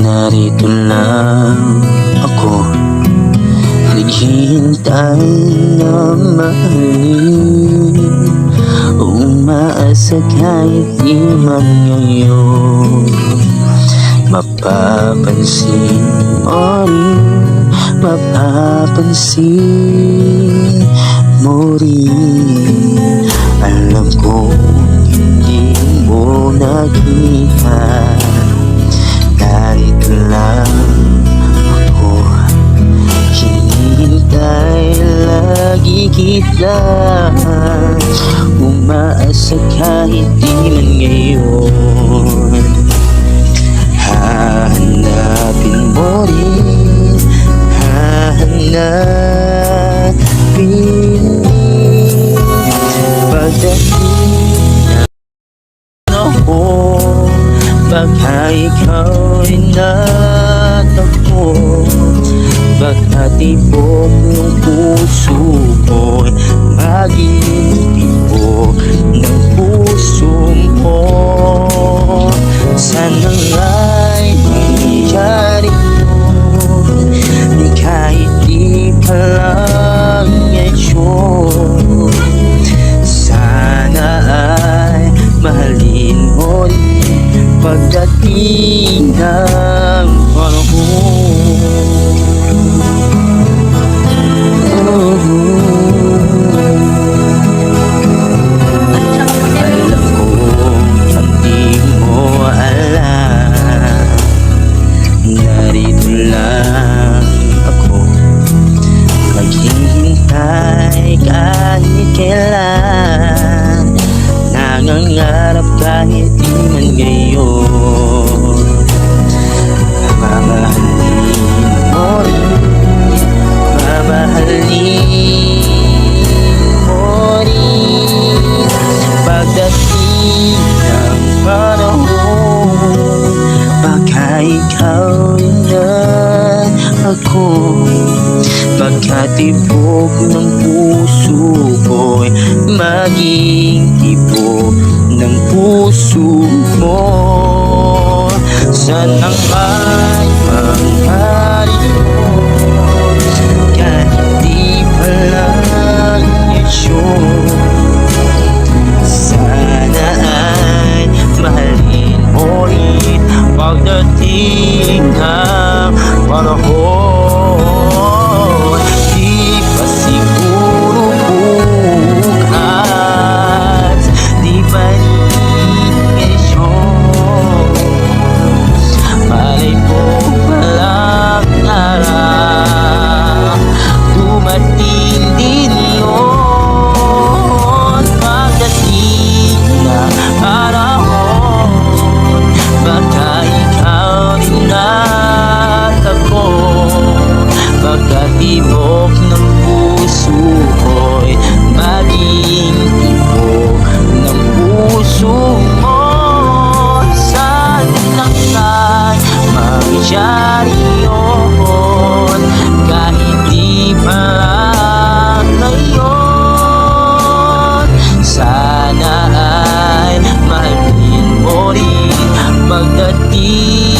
Narito lang ako, naghihintay na mahalin. Umaasa kahit di man ngayon mapapansin mo rin, mapapansin mo rin. Alam ko hindi mo nakita, narito lang ako, hinihintay lagi kita. Umaasa kahit di man ngayon, hahanapin mo rin, hahanapin. Pagdating ako, baka ikaw ay natako, baka tibok ng puso ko'y maging tibok ng puso mo. Sana nga'y mangyari yun, kahit di pa lang ngayon. Sana ay mahalin mo rin pagdating ng panahon. Alam ko pag di mo alam, narito lang ako, maghihintay kahit kailan, nangangarap kahit di man ngayon. Mamahalin mo rin, mamahalin mo rin pagdating ng panahon. Baka ikaw na ako, baka tibok ng puso ko'y maging tibok ng puso mo. Sana nga'y mangyari yun, kahit di pa lang ngayon. Sana ay mahalin mo rin pagdating ng panahon. Di pa siguro bukas, di pa rin ngayon, malay mo palang araw, dumating din yun. Pagdating ng panahon, baka ikaw rin natako, baka tibok ng puso ko'y maging tibok ng puso mo. Sana lang ay mangyari yun, kahit di pa lang ngayon. Sana ay mahalin mo rin pagdating